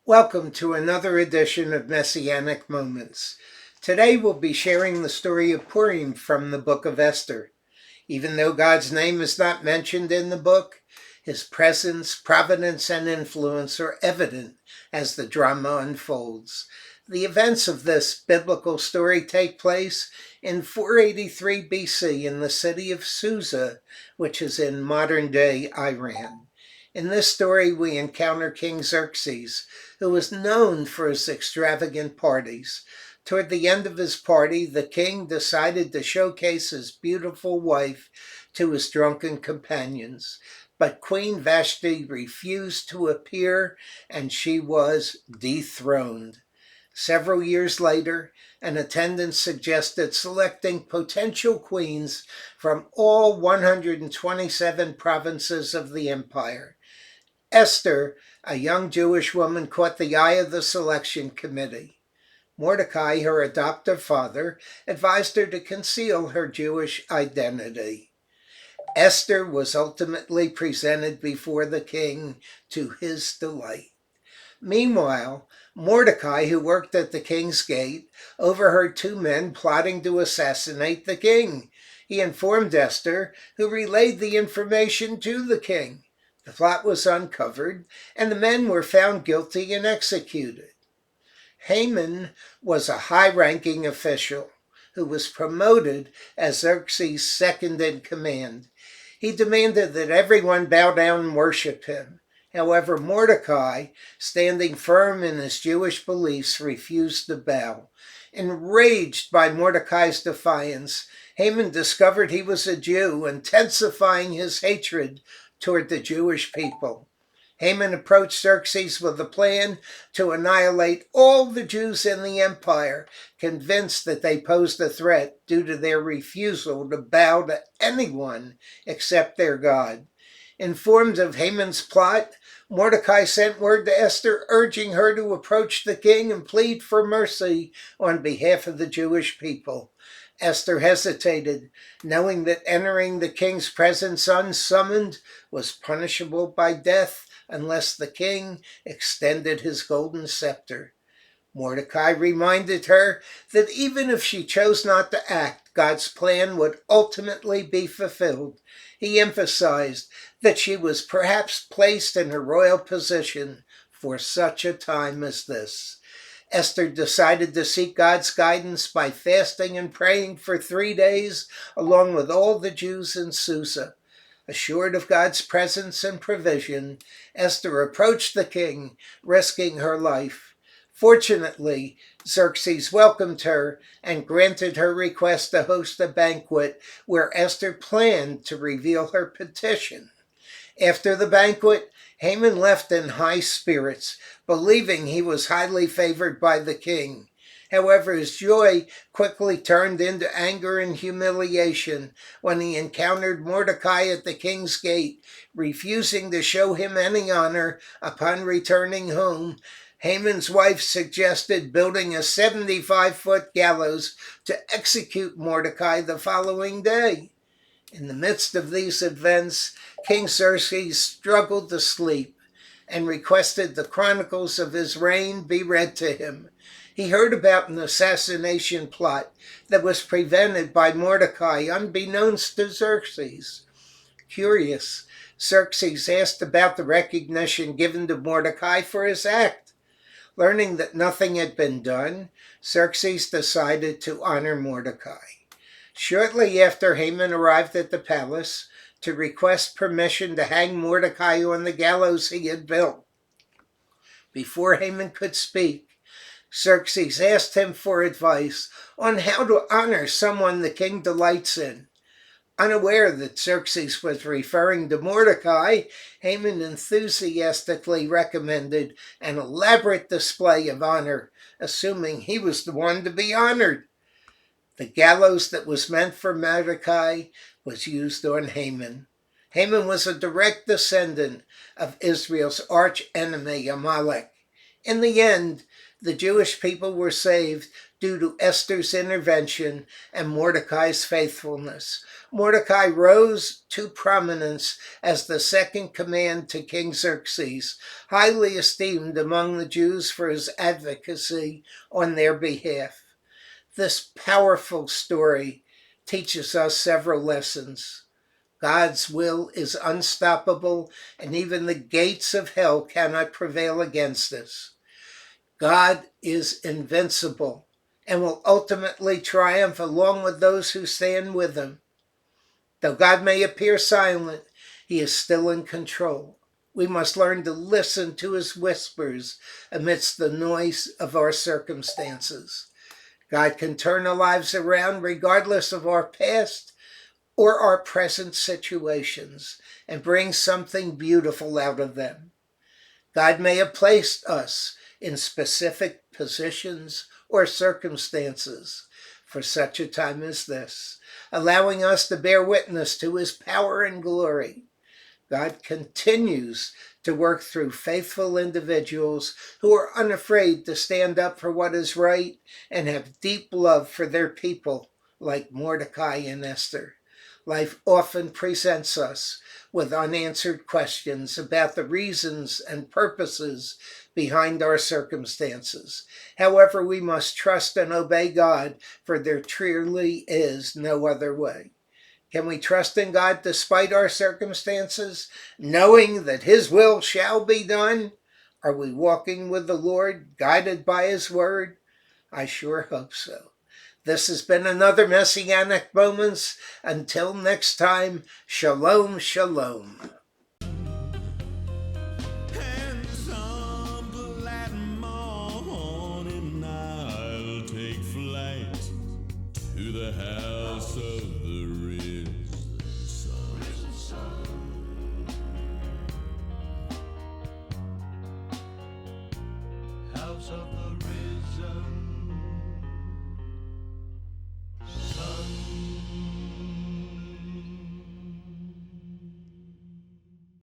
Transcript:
Welcome to another edition of Messianic Moments. Today we'll be sharing the story of Purim from the book of Esther. Even though God's name is not mentioned in the book, his presence, providence, and influence are evident as the drama unfolds. The events of this biblical story take place in 483 BC in the city of Susa, which is in modern-day Iran. In this story, we encounter King Xerxes, who was known for his extravagant parties. Toward the end of his party, the king decided to showcase his beautiful wife to his drunken companions. But Queen Vashti refused to appear, and she was dethroned. Several years later, an attendant suggested selecting potential queens from all 127 provinces of the empire. Esther, a young Jewish woman, caught the eye of the selection committee. Mordecai, her adoptive father, advised her to conceal her Jewish identity. Esther was ultimately presented before the king to his delight. Meanwhile, Mordecai, who worked at the king's gate, overheard two men plotting to assassinate the king. He informed Esther, who relayed the information to the king. The plot was uncovered, and the men were found guilty and executed. Haman was a high-ranking official who was promoted as Xerxes' second in command. He demanded that everyone bow down and worship him. However, Mordecai, standing firm in his Jewish beliefs, refused to bow. Enraged by Mordecai's defiance, Haman discovered he was a Jew, intensifying his hatred toward the Jewish people. Haman approached Xerxes with a plan to annihilate all the Jews in the empire, convinced that they posed a threat due to their refusal to bow to anyone except their God. Informed of Haman's plot, Mordecai sent word to Esther urging her to approach the king and plead for mercy on behalf of the Jewish people. Esther hesitated, knowing that entering the king's presence unsummoned was punishable by death unless the king extended his golden scepter. Mordecai reminded her that even if she chose not to act, God's plan would ultimately be fulfilled. He emphasized that she was perhaps placed in her royal position for such a time as this. Esther decided to seek God's guidance by fasting and praying for 3 days, along with all the Jews in Susa. Assured of God's presence and provision, Esther approached the king, risking her life. Fortunately, Xerxes welcomed her and granted her request to host a banquet where Esther planned to reveal her petition. After the banquet, Haman left in high spirits, believing he was highly favored by the king. However, his joy quickly turned into anger and humiliation when he encountered Mordecai at the king's gate, refusing to show him any honor upon returning home. Haman's wife suggested building a 75-foot gallows to execute Mordecai the following day. In the midst of these events, King Xerxes struggled to sleep and requested the chronicles of his reign be read to him. He heard about an assassination plot that was prevented by Mordecai, unbeknownst to Xerxes. Curious, Xerxes asked about the recognition given to Mordecai for his act. Learning that nothing had been done, Xerxes decided to honor Mordecai. Shortly after Haman arrived at the palace to request permission to hang Mordecai on the gallows he had built. Before Haman could speak, Xerxes asked him for advice on how to honor someone the king delights in. Unaware that Xerxes was referring to Mordecai, Haman enthusiastically recommended an elaborate display of honor, assuming he was the one to be honored. The gallows that was meant for Mordecai was used on Haman. Haman was a direct descendant of Israel's arch enemy, Amalek. In the end, The Jewish people were saved due to Esther's intervention and Mordecai's faithfulness. Mordecai rose to prominence as the second command to King Xerxes, highly esteemed among the Jews for his advocacy on their behalf. This powerful story teaches us several lessons. God's will is unstoppable, and even the gates of hell cannot prevail against us. God is invincible and will ultimately triumph along with those who stand with him. Though God may appear silent, he is still in control. We must learn to listen to his whispers amidst the noise of our circumstances. God can turn our lives around regardless of our past or our present situations and bring something beautiful out of them. God may have placed us in specific positions or circumstances for such a time as this, allowing us to bear witness to his power and glory. God continues to work through faithful individuals who are unafraid to stand up for what is right and have deep love for their people, like Mordecai and Esther. Life often presents us with unanswered questions about the reasons and purposes behind our circumstances. However, we must trust and obey God, for there truly is no other way. Can we trust in God despite our circumstances, knowing that his will shall be done? Are we walking with the Lord, guided by his word? I sure hope so. This has been another Messianic Moments. Until next time, shalom, shalom. And some glad morning I'll take flight to the house of the risen sun. House of the risen